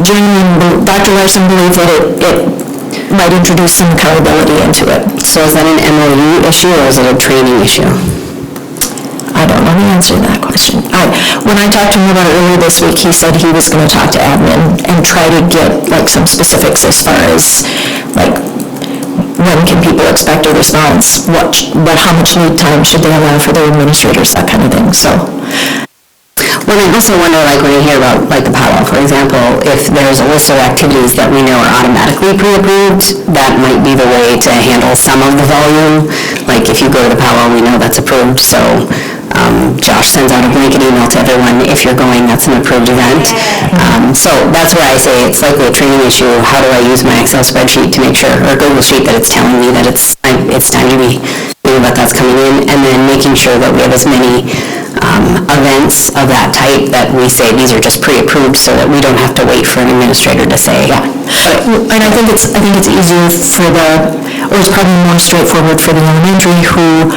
Dr. Larson believed that it might introduce some accountability into it. So is that an MOU issue or is it a training issue? I don't know the answer to that question. When I talked to him about it earlier this week, he said he was going to talk to admin and try to get like some specifics as far as like when can people expect a response, how much lead time should they allow for their administrators, that kind of thing. So. Well, I also wonder, like when you hear about like the powwow, for example, if there's a list of activities that we know are automatically pre-approved, that might be the way to handle some of the volume. Like if you go to the powwow, we know that's approved, so Josh sends out a blanket email to everyone, if you're going, that's an approved event. So that's where I say it's likely a training issue. How do I use my Excel spreadsheet to make sure, or Google Sheet, that it's telling me that it's time to be thinking about that's coming in, and then making sure that we have as many events of that type that we say these are just pre-approved, so that we don't have to wait for an administrator to say. Yeah. And I think it's easier for or it's probably more straightforward for the elementary, who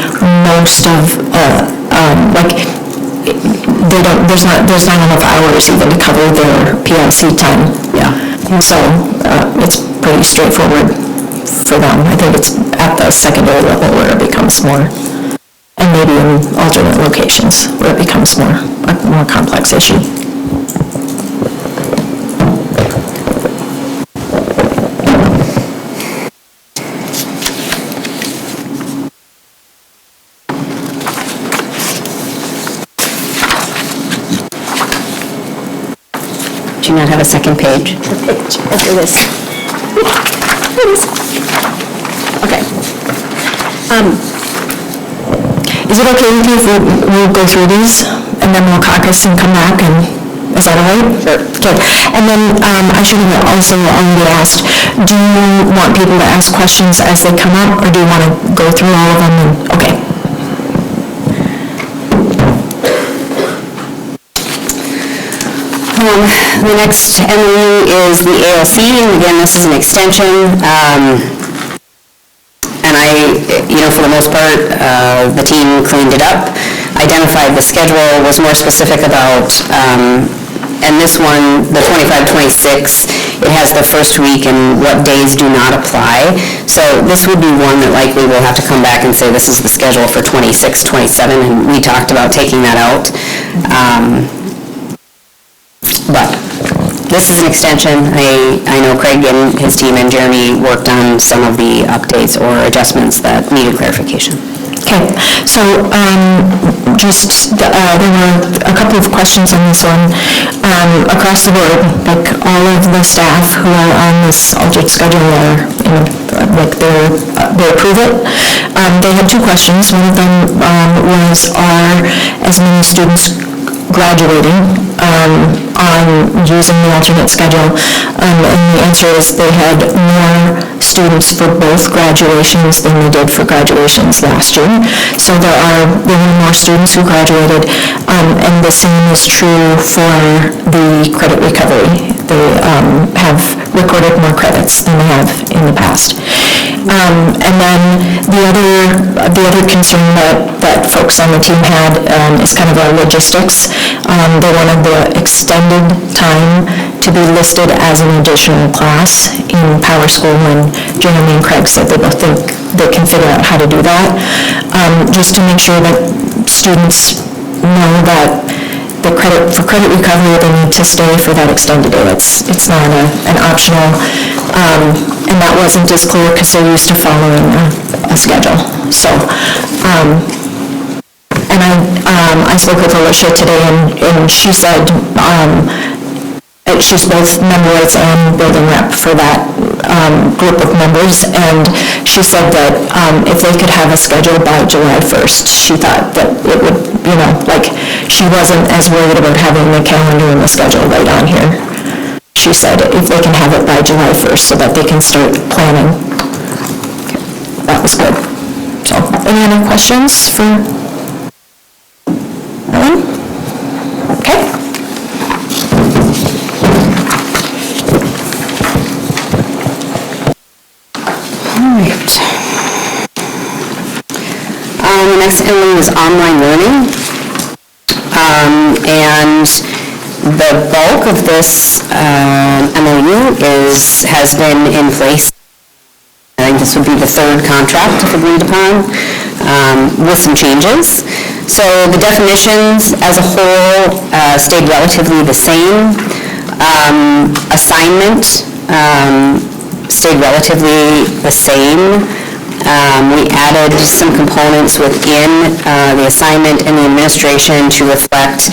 most of there's not enough hours even to cover their PIC time. Yeah. So it's pretty straightforward for them. I think it's at the secondary level where it becomes more, and maybe in alternate locations where it becomes a more complex issue. Do you not have a second page? After this. Okay. Is it okay with you if we'll go through these and then we'll caucus and come back, and is that all right? Sure. Okay. And then I should have also already asked, do you want people to ask questions as they come up, or do you want to go through all of them? Okay. The next MOU is the ALC, and again, this is an extension. And for the most part, the team cleaned it up, identified the schedule, was more specific about, and this one, the 25-26, it has the first week and what days do not apply. So this would be one that likely we'll have to come back and say this is the schedule for 26-27, and we talked about taking that out. But this is an extension. I know Craig and his team and Jeremy worked on some of the updates or adjustments that needed clarification. Okay, so there were a couple of questions on this one. Across the board, like all of the staff who are on this altered schedule they approve it. They had two questions. One of them was, are as many students graduating on using the alternate schedule, and the answer is they had more students for both graduations than they did for graduations last year. So there were more students who graduated, and the same is true for the credit recovery. They have recorded more credits than they have in the past. And then the other concern that folks on the team had is kind of our logistics. They wanted the extended time to be listed as an additional class in Power School, and Jeremy and Craig said they both think they can figure out how to do that, just to make sure that students know that the credit recovery, they need to stay for that extended day. It's not an optional, and that wasn't as clear because they're used to following a schedule. So, and I spoke with Alicia today, and she said she's both member rights and building rep for that group of members, and she said that if they could have a schedule by July 1st, she thought that it would, she wasn't as worried about having the calendar and the schedule right on here. She said if they can have it by July 1st so that they can start planning. Okay. That was good. So, any other questions for Ellen? Okay. The next MOU is online learning, and The bulk of this MOU has been in place. I think this would be the third contract if agreed upon, with some changes. So the definitions as a whole stayed relatively the same. Assignment stayed relatively the same. We added some components within the assignment and the administration to reflect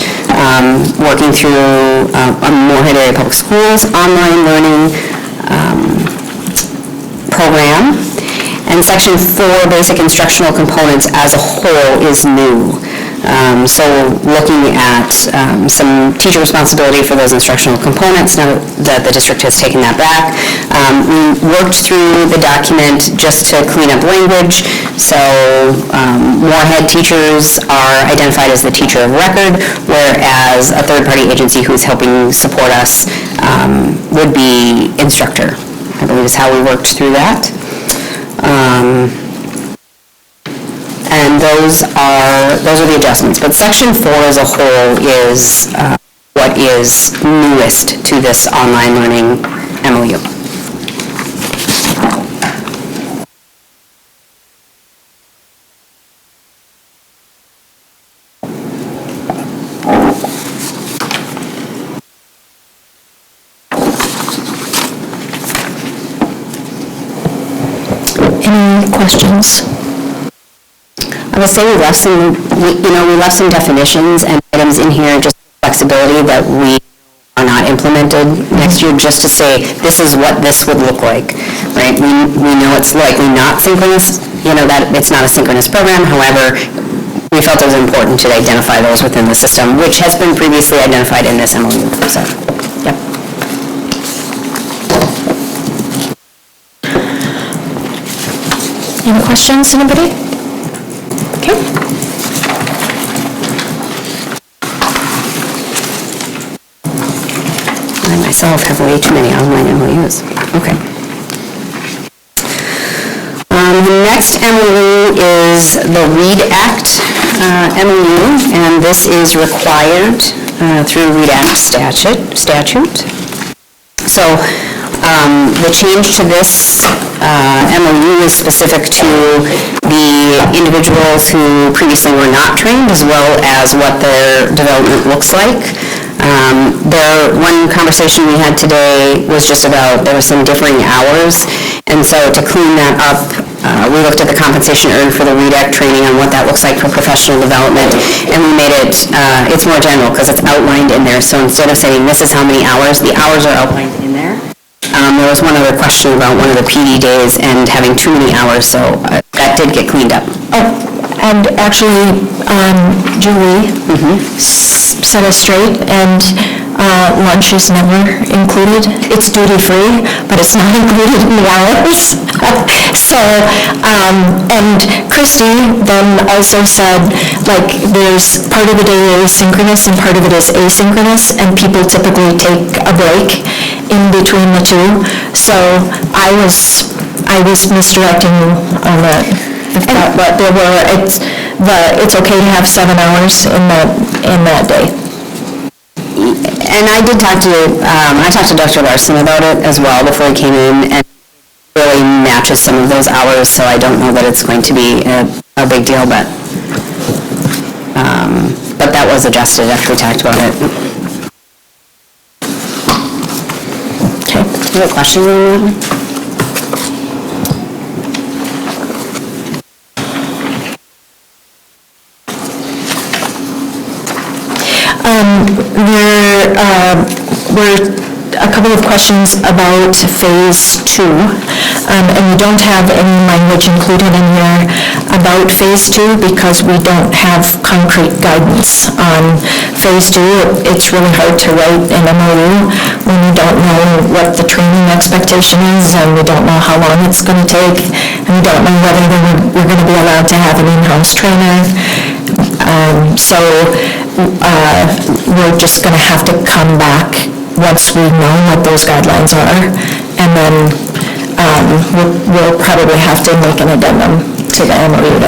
working through Moorhead Area Public Schools online learning program. And Section 4, basic instructional components as a whole is new. So looking at some teacher responsibility for those instructional components now that the district has taken that back. We worked through the document just to clean up language. So Moorhead teachers are identified as the teacher of record, whereas a third-party agency who's helping support us would be instructor, I believe is how we worked through that. And those are the adjustments. But Section 4 as a whole is what is newest to this online learning MOU. Any questions? I would say we left some definitions and items in here, just flexibility that we are not implemented next year, just to say this is what this would look like, right? We know it's likely not synchronous, that it's not a synchronous program. However, we felt it was important to identify those within the system, which has been previously identified in this MOU. So, yep. Any questions, anybody? Okay. I myself have way too many online MOUs. Okay. The next MOU is the READ Act MOU, and this is required through READ Act statute. So the change to this MOU is specific to the individuals who previously were not trained, as well as what their development looks like. One conversation we had today was just about there were some differing hours, and so to clean that up, we looked at the compensation earned for the READ Act training on what that looks like for professional development, and we made it, it's more general because it's outlined in there. So instead of saying this is how many hours, the hours are outlined in there. There was one other question about one of the PD days and having too many hours, so that did get cleaned up. Oh, and actually, Julie set us straight, and lunch is never included. It's duty-free, but it's not included in the hours. So, and Christy then also said, like, there's part of the day is synchronous and part of it is asynchronous, and people typically take a break in between the two. So I was misdirecting you on that. But it's okay to have 7 hours in that day. And I did talk to Dr. Larson about it as well before he came in, and really matches some of those hours, so I don't know that it's going to be a big deal, but that was adjusted after we talked about it. Okay, do you have a question on that? There were a couple of questions about Phase 2, and we don't have any language included in here about Phase 2 because we don't have concrete guidance on Phase 2. It's really hard to write an MOU when we don't know what the training expectation is, and we don't know how long it's going to take, and we don't know whether we're going to be allowed to have an in-house trainer. So we're just going to have to come back once we know what those guidelines are, and then we'll probably have to make an addendum to the MOU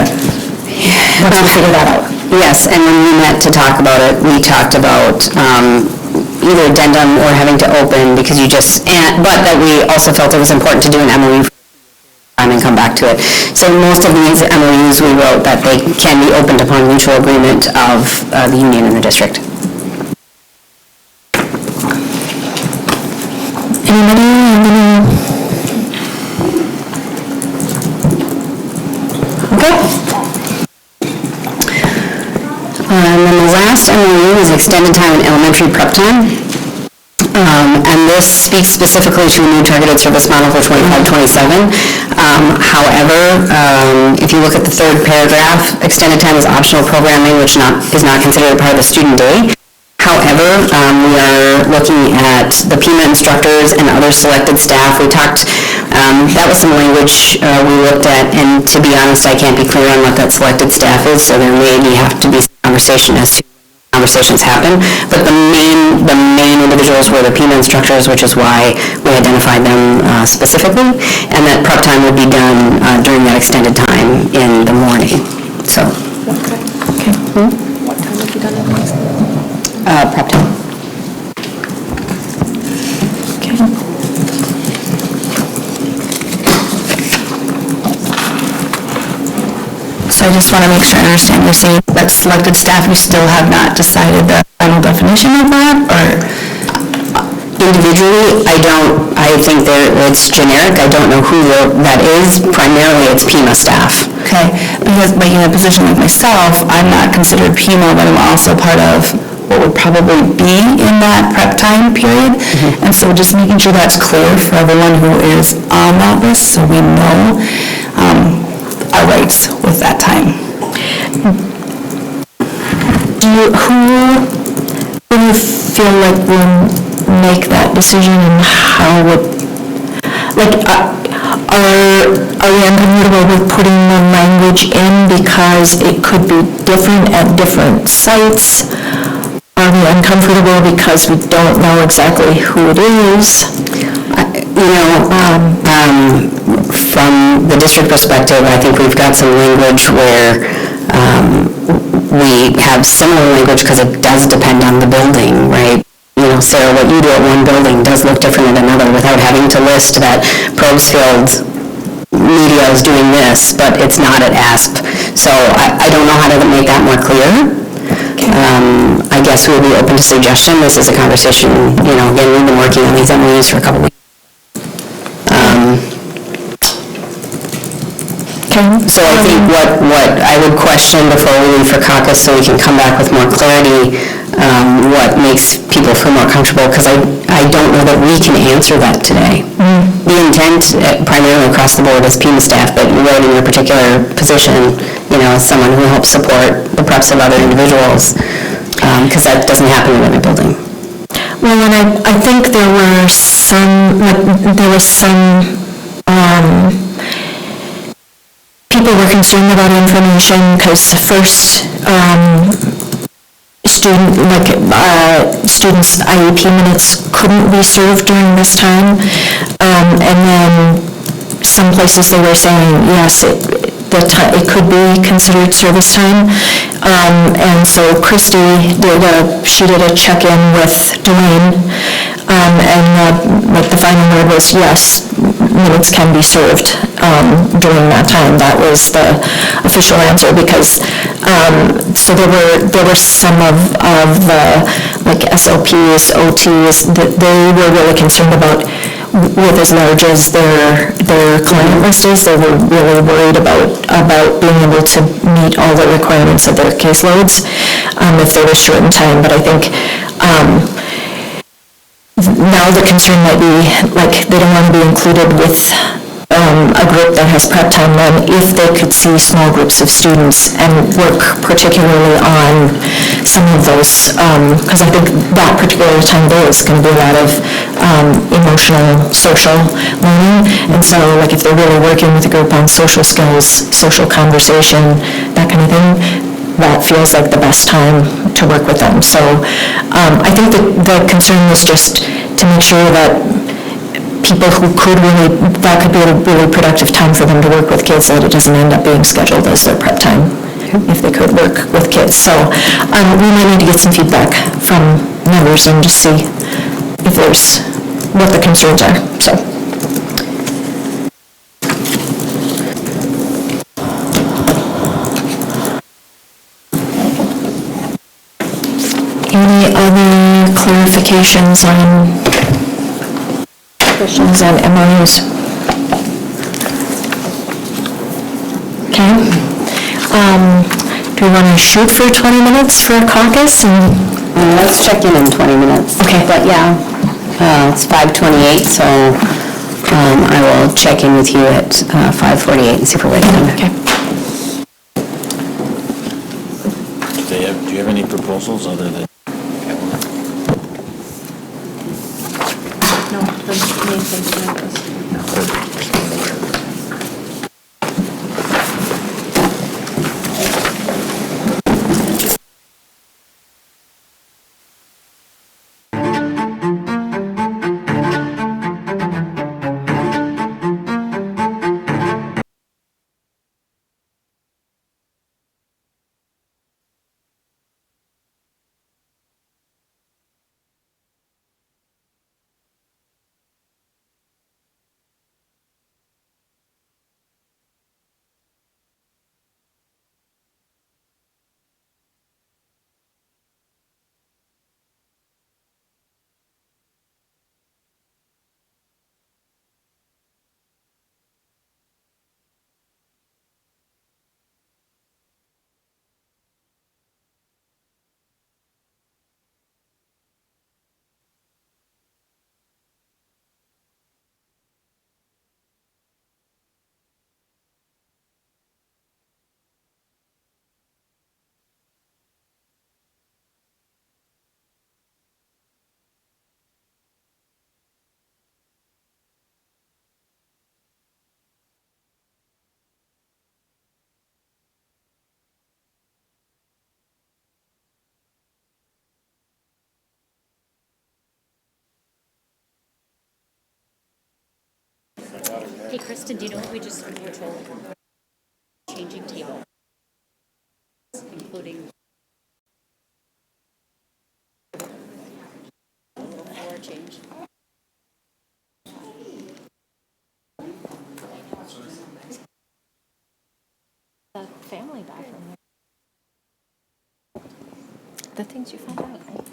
once we figure that out. Yes, and when we met to talk about it, we talked about either addendum or having to open because but that we also felt it was important to do an MOU and come back to it. So most of these MOUs we wrote that they can be opened upon mutual agreement of the union and the district. Okay. And then the last MOU is extended time in elementary prep time. And this speaks specifically to a new targeted service model for 25-27. However, if you look at the third paragraph, extended time is optional programming, which is not considered a part of the student day. However, we are looking at the PIMA instructors and other selected staff. We talked, that was some language we looked at, and to be honest, I can't be clear on what that selected staff is, so there may have to be some conversation as to conversations happen, but the main individuals were the PIMA instructors, which is why we identified them specifically, and that prep time would be done during that extended time in the morning. So, Okay. What time would you done it? prep time. Okay. So I just want to make sure I understand, you're saying that selected staff, we still have not decided the final definition of that, or? Individually, I think it's generic. I don't know who that is. Primarily, it's PIMA staff. Okay, because like in a position like myself, I'm not considered PIMA, but I'm also part of what would probably be in that prep time period. And so just making sure that's clear for everyone who is on that list, so we know our rights with that time. Who do you feel like will make that decision, and how would, like, are we uncomfortable with putting the language in because it could be different at different sites? Are we uncomfortable because we don't know exactly who it is? From the district perspective, I think we've got some language where we have similar language because it does depend on the building, right? Sarah, what you do at one building does look different at another without having to list that Probesfield Media is doing this, but it's not at ASP. So I don't know how to make that more clear. I guess we'll be open to suggestion. This is a conversation, again, we've been working on these MOUs for a couple weeks. So I think what I would question before we leave for caucus, so we can come back with more clarity, what makes people feel more comfortable, because I don't know that we can answer that today. The intent primarily across the board is PIMA staff, but you wrote in your particular position, as someone who helps support the preps of other individuals, because that doesn't happen in every building. Well, and I think there were some people were concerned about information because first students' IEP minutes couldn't be served during this time, and then some places they were saying yes, it could be considered service time, and so Christy did a check-in with Dwayne, and the final word was yes, minutes can be served during that time. That was the official answer, because so there were some of the like SLPs, OTs that they were really concerned about. With as large as their client list is, they were really worried about being able to meet all the requirements of their caseloads if they were short in time. But I think now the concern might be like they don't want to be included with a group that has prep time then if they could see small groups of students and work particularly on some of those, because I think that particular time there is going to be a lot of emotional, social learning, and so like if they're really working with a group on social skills, social conversation, that kind of thing, that feels like the best time to work with them. So I think the concern was just to make sure that people who that could be a really productive time for them to work with kids, that it doesn't end up being scheduled as their prep time if they could work with kids. So we might need to get some feedback from members and just see if there's, what the concerns are, so. Any other clarifications on questions on MOUs? Okay. Do we want to shoot for 20 minutes for a caucus? Let's check in 20 minutes. Okay. But yeah, it's 5:28, so I will check in with you at 5:48 and see if we're ready. Okay. Do you have any proposals other than? No, the main thing tonight was. Hey, Kristen, do you know what we just were told? Changing table, including floor change. The family bathroom. The things you find out, right?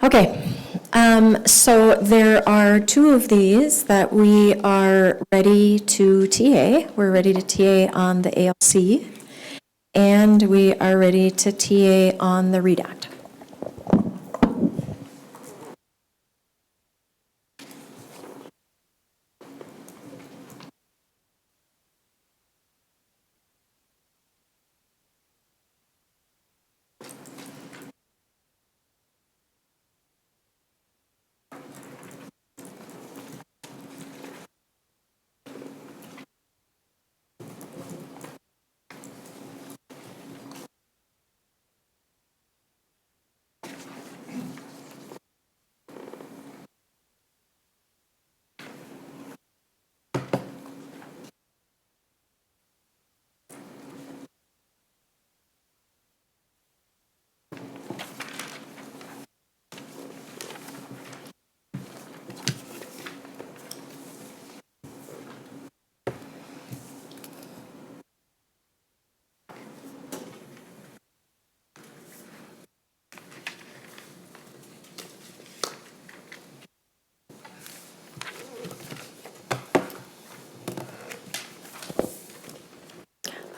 Okay, so there are two of these that we are ready to TA. We're ready to TA on the ALC, and we are ready to TA on the READ Act.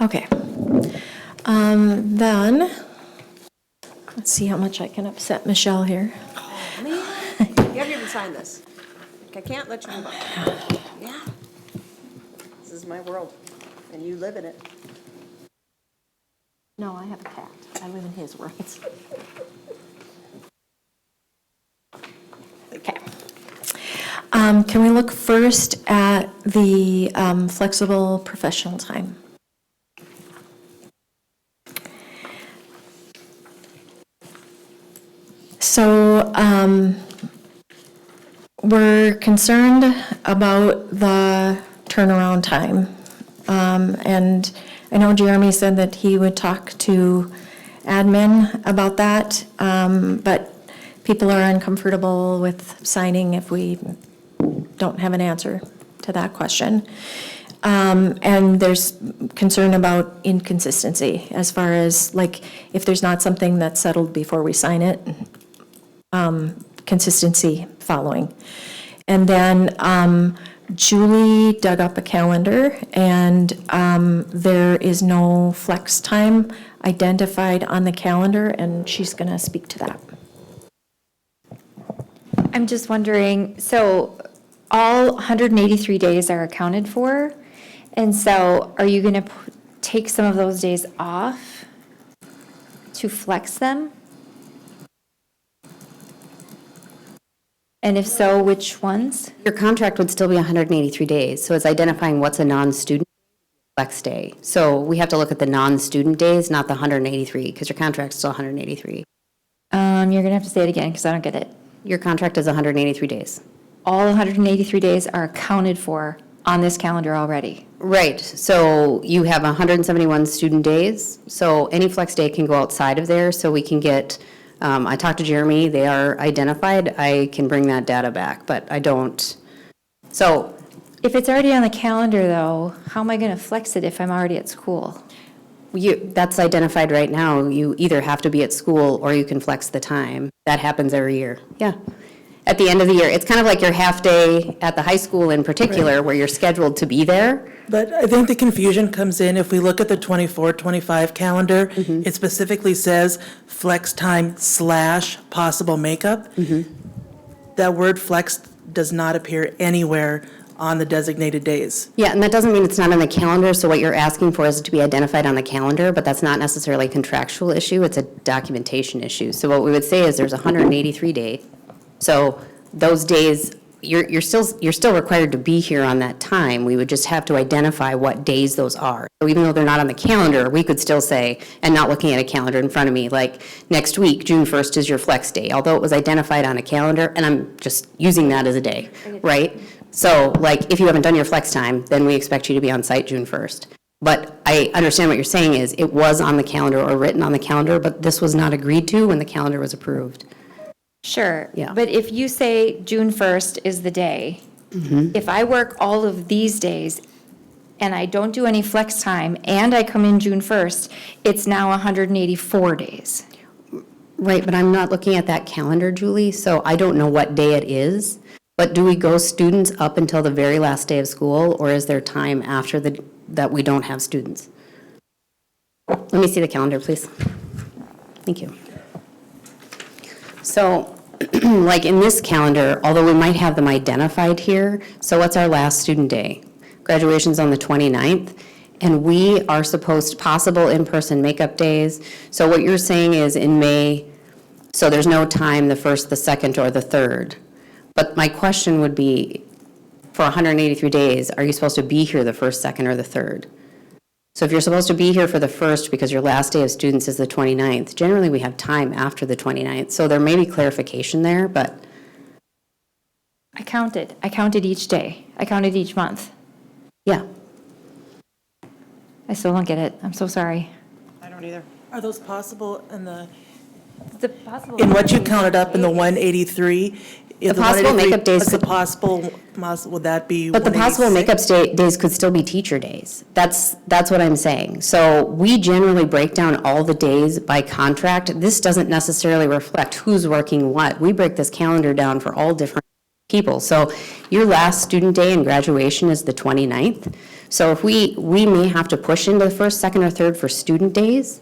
Okay. Then, let's see how much I can upset Michelle here. You haven't even signed this. I can't let you move on. Yeah. This is my world, and you live in it. No, I have a cat. I live in his world. Okay. Can we look first at the flexible professional time? So we're concerned about the turnaround time. And I know Jeremy said that he would talk to admin about that, but people are uncomfortable with signing if we don't have an answer to that question. And there's concern about inconsistency as far as, like, if there's not something that's settled before we sign it, consistency following. And then Julie dug up a calendar, and there is no flex time identified on the calendar, and she's going to speak to that. I'm just wondering, so all 183 days are accounted for, and so are you going to take some of those days off to flex them? And if so, which ones? Your contract would still be 183 days, so it's identifying what's a non-student flex day. So we have to look at the non-student days, not the 183, because your contract's still 183. You're gonna have to say it again, because I don't get it. Your contract is 183 days. All 183 days are accounted for on this calendar already. Right, so you have 171 student days, so any flex day can go outside of there, so we can get, I talked to Jeremy, they are identified, I can bring that data back, but I don't. So If it's already on the calendar, though, how am I gonna flex it if I'm already at school? that's identified right now, you either have to be at school or you can flex the time. That happens every year, yeah. At the end of the year, it's kind of like your half-day at the high school in particular, where you're scheduled to be there. But I think the confusion comes in, if we look at the 24-25 calendar, it specifically says flex time / possible makeup. That word flex does not appear anywhere on the designated days. Yeah, and that doesn't mean it's not on the calendar, so what you're asking for is to be identified on the calendar, but that's not necessarily a contractual issue, it's a documentation issue. So what we would say is there's 183 days, so those days, you're still required to be here on that time. We would just have to identify what days those are. So even though they're not on the calendar, we could still say, and not looking at a calendar in front of me, like, next week, June 1st is your flex day, although it was identified on a calendar, and I'm just using that as a day, right? So, like, if you haven't done your flex time, then we expect you to be on site June 1st. But I understand what you're saying is, it was on the calendar or written on the calendar, but this was not agreed to when the calendar was approved. Sure. Yeah. But if you say June 1st is the day, if I work all of these days and I don't do any flex time and I come in June 1st, it's now 184 days. Right, but I'm not looking at that calendar, Julie, so I don't know what day it is. But do we go students up until the very last day of school, or is there time after that we don't have students? Let me see the calendar, please. Thank you. So, like in this calendar, although we might have them identified here, so what's our last student day? Graduation's on the 29th, and we are supposed, possible in-person makeup days. So what you're saying is in May, so there's no time the 1st, the 2nd, or the 3rd. But my question would be, for 183 days, are you supposed to be here the 1st, 2nd, or the 3rd? So if you're supposed to be here for the 1st because your last day of students is the 29th, generally we have time after the 29th. So there may be clarification there, but. I counted each day. I counted each month. Yeah. I still don't get it. I'm so sorry. I don't either. Are those possible in The possible. in what you counted up in the 183? The possible makeup days What's the could- possible, would that be But the possible 186? makeup days could still be teacher days. That's what I'm saying. So we generally break down all the days by contract. This doesn't necessarily reflect who's working what. We break this calendar down for all different people. So your last student day in graduation is the 29th. So if we may have to push into the 1st, 2nd, or 3rd for student days,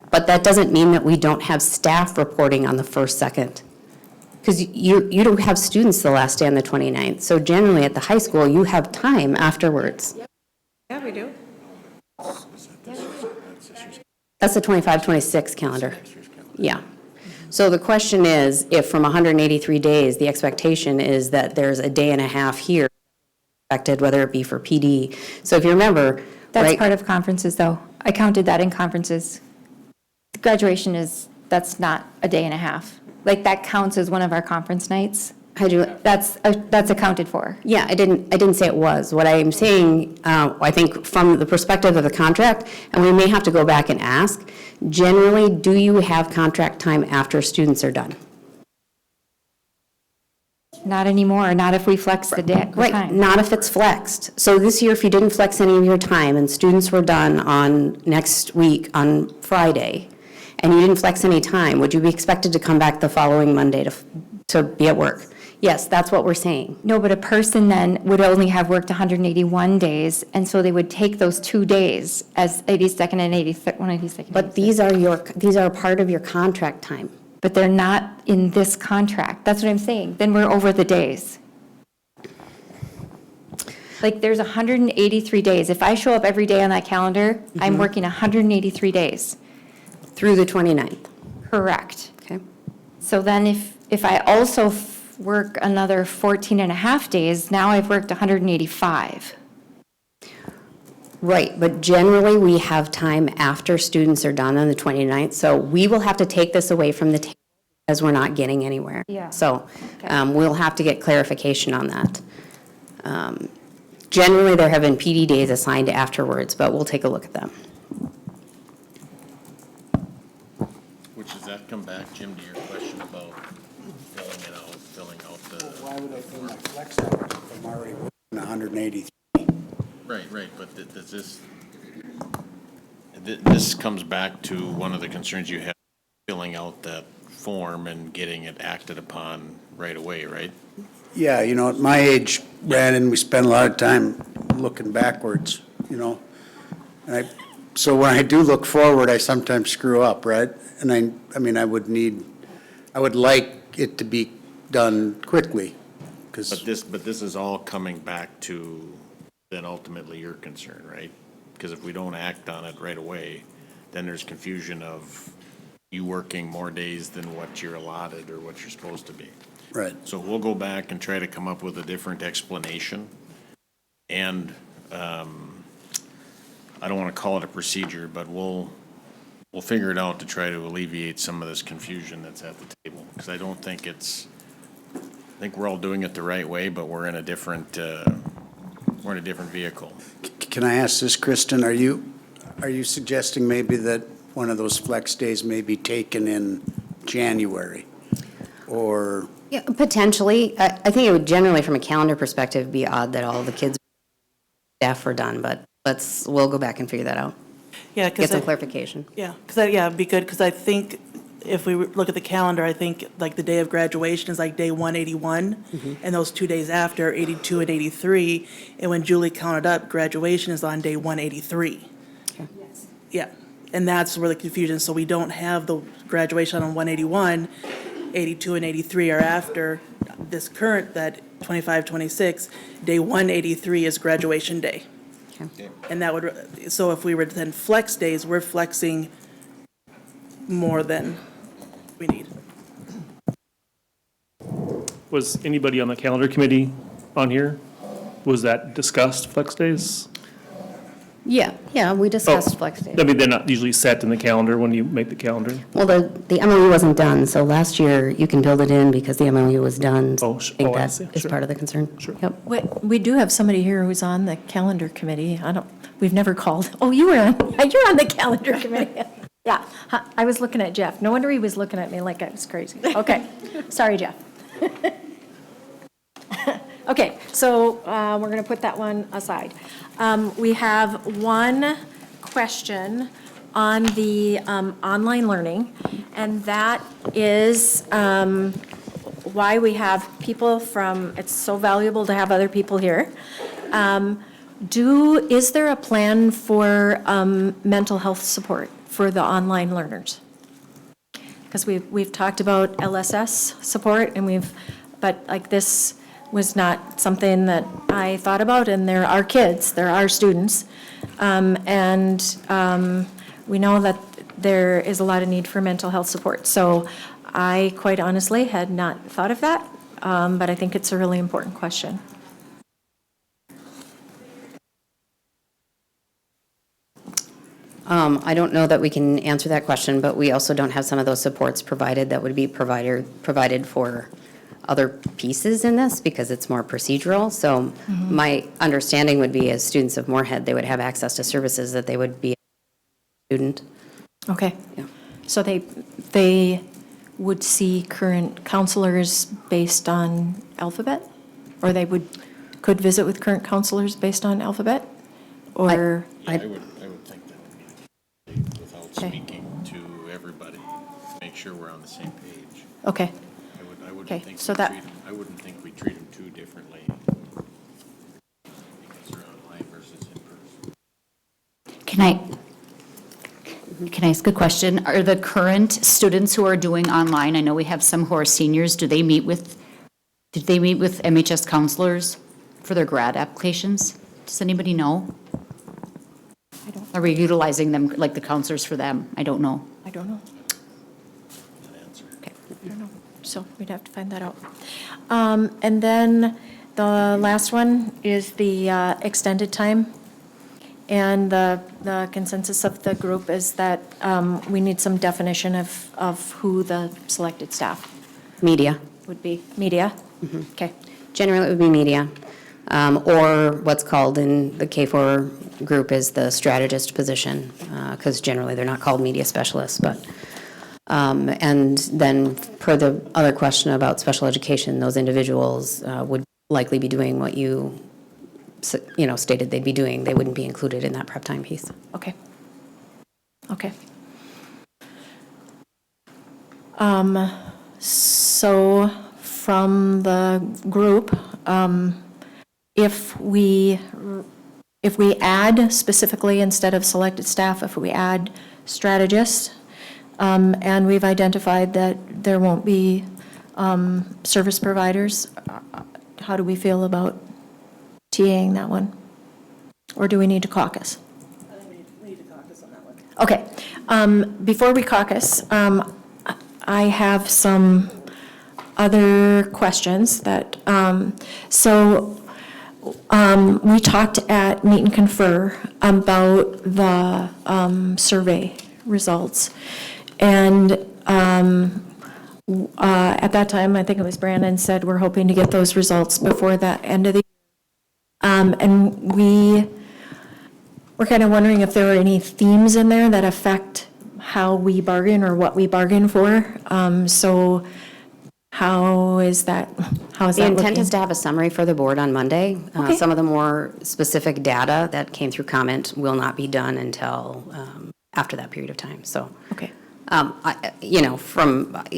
but that doesn't mean that we don't have staff reporting on the 1st, 2nd. Because you don't have students the last day on the 29th. So generally at the high school, you have time afterwards. Yeah, we do. That's the 25-26 calendar. Yeah. So the question is, if from 183 days, the expectation is that there's a day and a half here expected, whether it be for PD. So if you remember, That's right? part of conferences, though. I counted that in conferences. Graduation that's not a day and a half. Like, that counts as one of our conference nights. That's accounted for. Yeah, I didn't say it was. What I'm saying, I think from the perspective of the contract, and we may have to go back and ask, generally, do you have contract time after students are done? Not anymore, not if we flex the day, the Right, time. not if it's flexed. So this year, if you didn't flex any of your time and students were done on next week on Friday, and you didn't flex any time, would you be expected to come back the following Monday to be at work? Yes, that's what we're saying. No, but a person then would only have worked 181 days, and so they would take those 2 days as 82nd and 182nd. But these are part of your contract time. But they're not in this contract. That's what I'm saying. Then we're over the days. Like, there's 183 days. If I show up every day on that calendar, I'm working 183 days. Through the 29th, Correct. okay? So then if I also work another 14 and a half days, now I've worked 185. Right, but generally, we have time after students are done on the 29th, so we will have to take this away from the table because we're not getting anywhere. Yeah. So we'll have to get clarification on that. Generally, there have been PD days assigned afterwards, but we'll take a look at them. Which does that come back, Jim, to your question about filling out the? Why would I pay my flex hours if I'm already working 183? Right, but does this comes back to one of the concerns you have, filling out that form and getting it acted upon right away, right? Yeah, you know, at my age, Brandon, we spend a lot of time looking backwards, you know? And so when I do look forward, I sometimes screw up, right? And I mean, I would like it to be done quickly, because. But this is all coming back to then ultimately your concern, right? Because if we don't act on it right away, then there's confusion of you working more days than what you're allotted or what you're supposed to be. Right. So we'll go back and try to come up with a different explanation. And I don't want to call it a procedure, but we'll figure it out to try to alleviate some of this confusion that's at the table. Because I don't think I think we're all doing it the right way, but we're in a different vehicle. Can I ask this, Kristen, are you suggesting maybe that one of those flex days may be taken in January? Or, Yeah, potentially. I think it would generally, from a calendar perspective, be odd that all the kids, staff are done, but we'll go back and figure that out. Yeah, Get because some clarification. yeah, it'd be good, because I think if we look at the calendar, I think like the day of graduation is like day 181, and those 2 days after, 82 and 83, and when Julie counted up, graduation is on day 183. Okay. Yeah, and that's where the confusion, so we don't have the graduation on 181, 82 and 83 are after this current, that 25, 26, day 183 is graduation day. Okay. And that would, so if we were to then flex days, we're flexing more than we need. Was anybody on the calendar committee on here? Was that discussed, flex days? Yeah, we discussed flex days. I mean, they're not usually set in the calendar when you make the calendar. Well, the MOU wasn't done, so last year you can build it in because the MOU was done. So Oh, I think I that see. is Sure. part of the concern. Sure. Yep. We do have somebody here who's on the calendar committee. We've never called. Oh, you're on the calendar committee. Yeah, I was looking at Jeff. No wonder he was looking at me like I was crazy. Okay, sorry, Jeff. Okay, so we're going to put that one aside. We have one question on the online learning, and that is why we have people from, it's so valuable to have other people here. Is there a plan for mental health support for the online learners? Because we've talked about LSS support, and but like this was not something that I thought about, and there are kids, there are students, and we know that there is a lot of need for mental health support. So I quite honestly had not thought of that, but I think it's a really important question. I don't know that we can answer that question, but we also don't have some of those supports provided that would be provided for other pieces in this because it's more procedural. So my understanding would be as students of Moorhead, they would have access to services that they would be a student. Okay. Yeah. So they would see current counselors based on alphabet? Or they could visit with current counselors based on alphabet? Or? Yeah, I would think that would be, without Okay. speaking to everybody, make sure we're on the same page. Okay, I wouldn't Okay, think so we that- treat 'em- I wouldn't think we treat them too differently because they're online versus in person. Can I ask a question? Are the current students who are doing online, I know we have some who are seniors, did they meet with MHS counselors for their grad applications? Does anybody know? Are we utilizing them, like the counselors for them? I don't know. I don't know. Okay, I don't know. So we'd have to find that out. And then the last one is the extended time. And the consensus of the group is that we need some definition of who the selected staff Media. would be. Media? Okay. Generally, it would be media, or what's called in the K4 group is the strategist position, because generally they're not called media specialists, but, and then per the other question about special education, those individuals would likely be doing what you stated they'd be doing. They wouldn't be included in that prep time piece. Okay. Okay. So from the group, if we add specifically instead of selected staff, if we add strategists, and we've identified that there won't be service providers, how do we feel about TAing that one? Or do we need to caucus? I think we need to caucus on that one. Okay. Before we caucus, I have some other questions that, we talked at Meet and Confer about the survey results. And at that time, I think it was Brandon said, we're hoping to get those results before the end of the year. And we're kind of wondering if there are any themes in there that affect how we bargain or what we bargain for. So how is that The intent looking? is to have a summary for the board on Monday. Okay. Some of the more specific data that came through comment will not be done until after that period of time, so. Okay.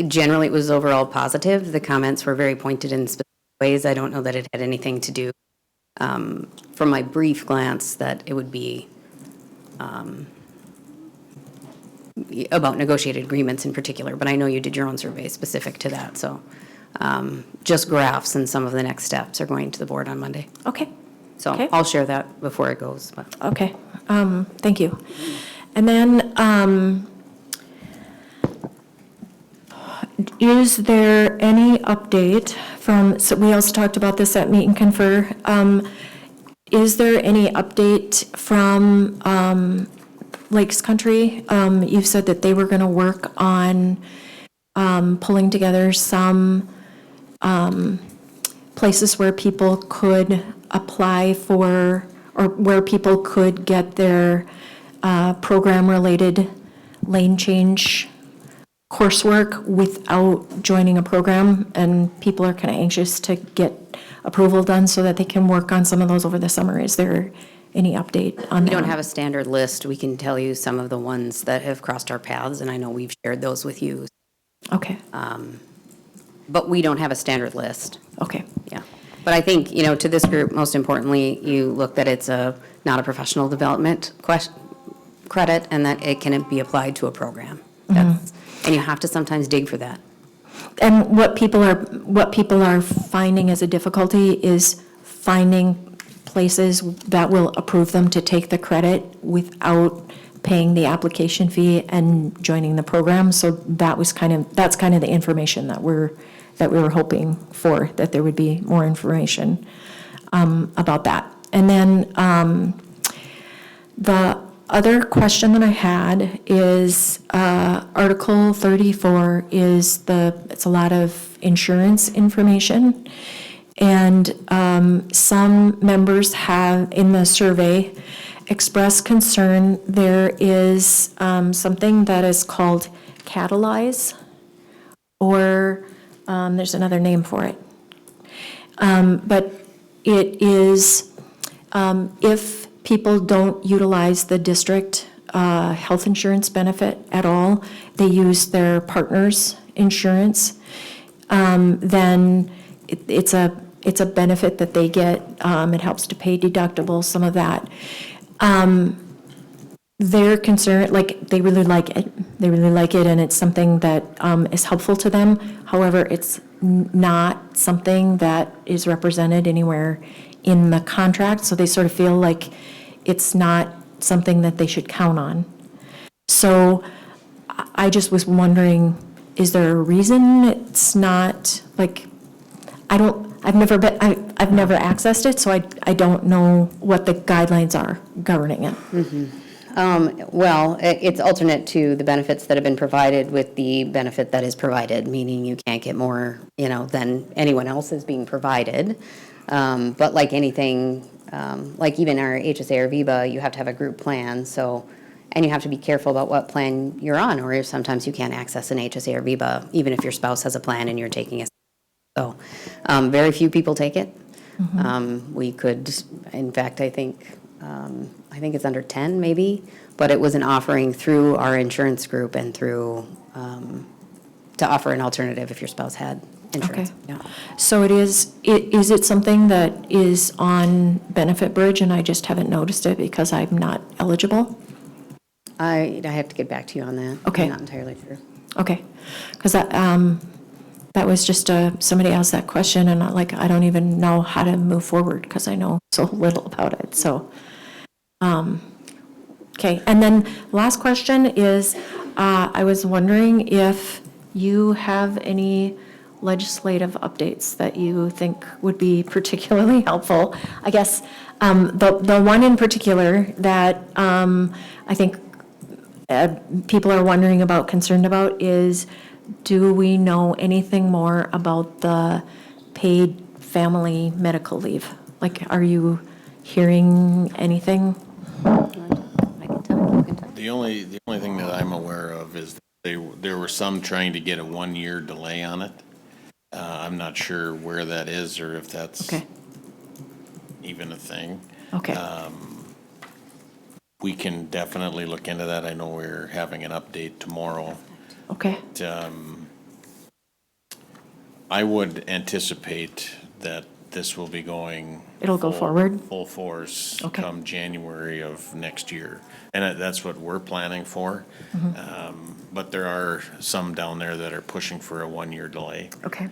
Generally, it was overall positive. The comments were very pointed in specific ways. I don't know that it had anything to do, from my brief glance, that it would be about negotiated agreements in particular, but I know you did your own survey specific to that, so just graphs and some of the next steps are going to the board on Monday. Okay. So Okay. I'll share that before it goes, but. Okay, thank you. And then, is there any update so we also talked about this at Meet and Confer. Is there any update from Lakes Country? You've said that they were going to work on pulling together some places where people could apply for, or where people could get their program-related lane change coursework without joining a program, and people are kind of anxious to get approval done so that they can work on some of those over the summer. Is there any update on that? We don't have a standard list. We can tell you some of the ones that have crossed our paths, and I know we've shared those with you. Okay, But we don't have a standard list, okay, yeah. But I think, to this group, most importantly, you look that it's not a professional development credit, and that it can be applied to a program. And you have to sometimes dig for that. and what people are finding as a difficulty is finding places that will approve them to take the credit without paying the application fee and joining the program. So that's kind of the information that we were hoping for, that there would be more information about that. And then the other question that I had is Article 34 it's a lot of insurance information. And some members have, in the survey, expressed concern. There is something that is called Catalyze, or there's another name for it. But it is, if people don't utilize the district health insurance benefit at all, they use their partner's insurance, then it's a benefit that they get. It helps to pay deductibles, some of that. They're concerned, like, they really like it. They really like it, and it's something that is helpful to them. However, it's not something that is represented anywhere in the contract, so they sort of feel like it's not something that they should count on. So I just was wondering, is there a reason it's not, like, I've never accessed it, so I don't know what the guidelines are governing it. Well, it's alternate to the benefits that have been provided with the benefit that is provided, meaning you can't get more, than anyone else is being provided. But like anything, like even our HSA or VIBA, you have to have a group plan, and you have to be careful about what plan you're on, or sometimes you can't access an HSA or VIBA, even if your spouse has a plan and you're taking a. So, very few people take it. We could, in fact, I think it's under 10 maybe, but it was an offering through our insurance group and through, to offer an alternative if your spouse had insurance. Okay. Yeah. So is it something that is on Benefit Bridge and I just haven't noticed it because I'm not eligible? I have to get back to you on that. Okay. I'm not entirely sure. Okay, because that was just somebody asked that question and I don't even know how to move forward because I know so little about it, so. Okay, and then last question is, I was wondering if you have any legislative updates that you think would be particularly helpful. I guess the one in particular that I think people are wondering about, concerned about, is do we know anything more about the paid family medical leave? Like, are you hearing anything? I can tell you. The only thing that I'm aware of is there were some trying to get a 1-year delay on it. I'm not sure where that is or if that's Okay, even a thing. okay, We can definitely look into that. I know we're having an update tomorrow. okay, I would anticipate that this will be going. It'll go forward? Full force Okay. come January of next year. And that's what we're planning for. But there are some down there that are pushing for a 1-year delay. okay,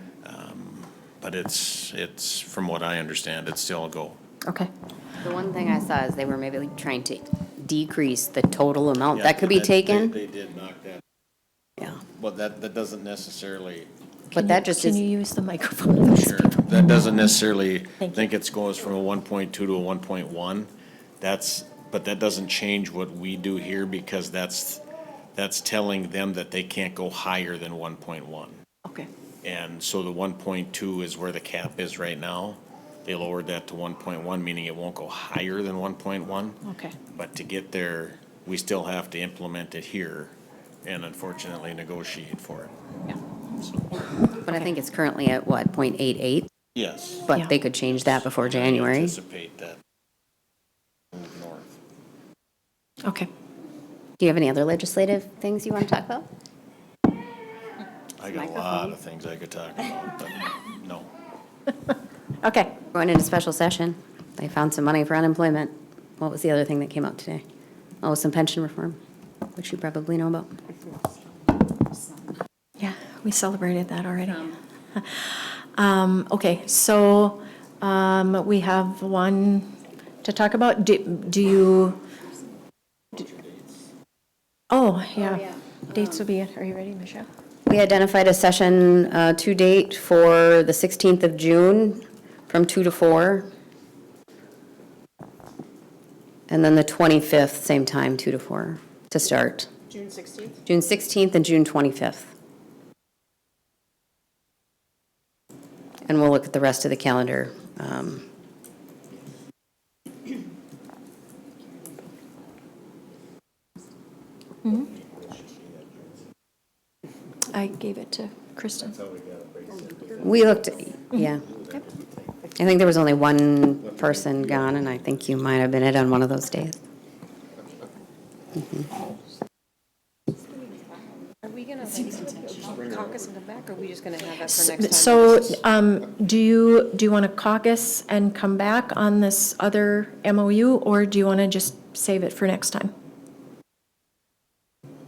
But it's, from what I understand, it's still a go. okay. The one thing I saw is they were maybe trying to decrease the total amount Yeah, that could be taken. They did knock that. Yeah. But that doesn't necessarily, But that just Can is, you use the microphone? sure, that doesn't necessarily Thank you. think it goes from a 1.2 to a 1.1. But that doesn't change what we do here because that's telling them that they can't go higher than 1.1. Okay, And so the 1.2 is where the cap is right now. They lowered that to 1.1, meaning it won't go higher than 1.1. okay, But to get there, we still have to implement it here and unfortunately negotiate for it. yeah, but I think it's currently at what, 0.88? Yes. Yeah. But they could change that before January. Anticipate that move north. okay. Do you have any other legislative things you want to talk about? I got a lot of things I could talk about, but no. Okay, Going into special session, they found some money for unemployment. What was the other thing that came out today? Oh, some pension reform, which you probably know about. yeah, we celebrated that already. Okay, so we have one to talk about. Do you? Oh, yeah. Dates will be, are you ready, Michelle? We identified a session to date for the 16th of June from 2 to 4. And then the 25th, same time, 2 to 4 to start. June 16th? June 16th and June 25th. And we'll look at the rest of the calendar. I gave it to Kristen? We looked, yeah. I think there was only one person gone, and I think you might have been it on one of those days. Are we going to caucus and come back, or are we just going to have that for next time? So, do you want to caucus and come back on this other MOU, or do you want to just save it for next time?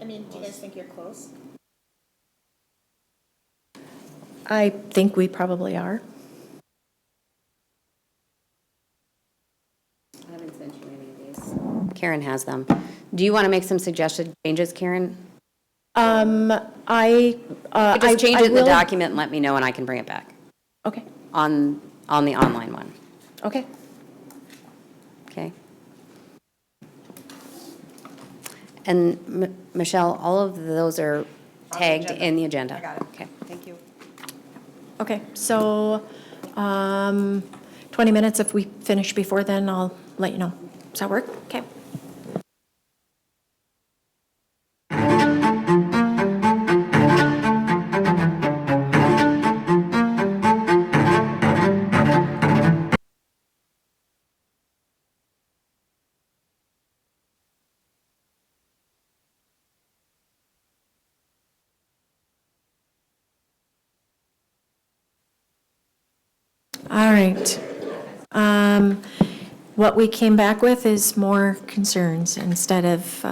I mean, do you guys think you're close? I think we probably are. I haven't sent you any of these. Karen has them. Do you want to make some suggested changes, Karen? Just change it in the will- document and let me know, and I can bring it back Okay, on the online one, okay. okay? And Michelle, all of those are tagged in the agenda. I got it. Okay. Thank you. Okay, so 20 minutes, if we finish before then, I'll let you know. Does that work? Okay. All right. What we came back with is more concerns instead of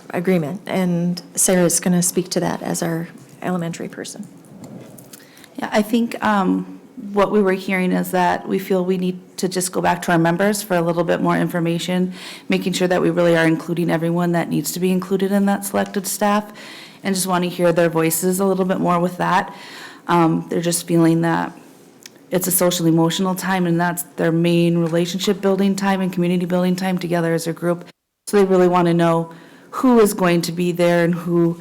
agreement, and Sarah's going to speak to that as our elementary person. Yeah, I think what we were hearing is that we feel we need to just go back to our members for a little bit more information, making sure that we really are including everyone that needs to be included in that selected staff, and just want to hear their voices a little bit more with that. They're just feeling that it's a social emotional time, and that's their main relationship building time and community building time together as a group. So they really want to know who is going to be there and who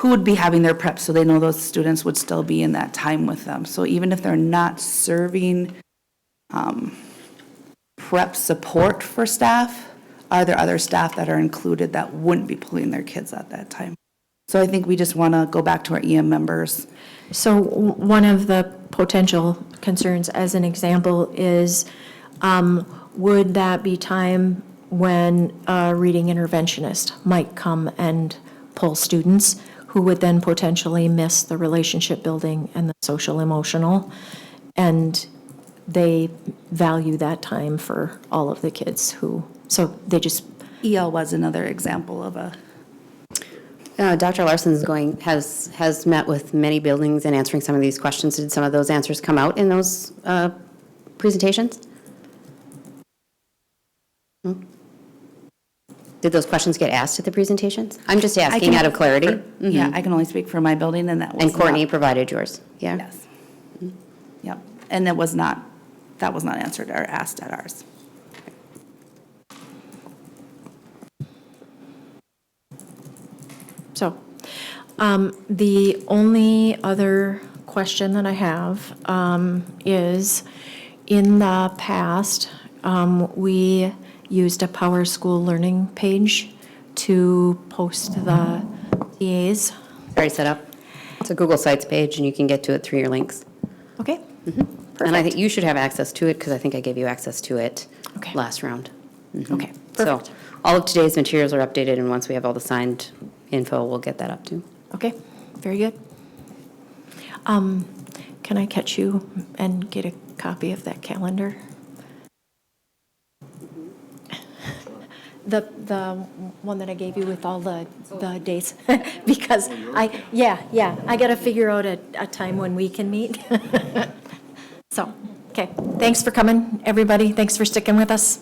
would be having their prep, so they know those students would still be in that time with them. So even if they're not serving prep support for staff, are there other staff that are included that wouldn't be pulling their kids at that time? So I think we just want to go back to our EM members. So one of the potential concerns, as an example, is would that be time when a reading interventionist might come and pull students who would then potentially miss the relationship building and the social emotional? And they value that time for all of the kids who, so they just. EL was another example of a. Dr. Larson's has met with many buildings and answering some of these questions. Did some of those answers come out in those presentations? Did those questions get asked at the presentations? I'm just asking out of clarity. Yeah, I can only speak for my building, and that was And Courtney not- provided yours, yeah? Yes. Yep, and that was not answered or asked at ours. So, the only other question that I have is, in the past, we used a Power School Learning page to post the TAs. Already set up. It's a Google Sites page, and you can get to it through your links. Okay? And I think you should have access to it, because I think I gave you access to it Okay. last round. Okay, So perfect. all of today's materials are updated, and once we have all the signed info, we'll get that up too. Okay, very good. Can I catch you and get a copy of that calendar? The one that I gave you with all the dates, because I got to figure out a time when we can meet. So, okay, thanks for coming, everybody. Thanks for sticking with us.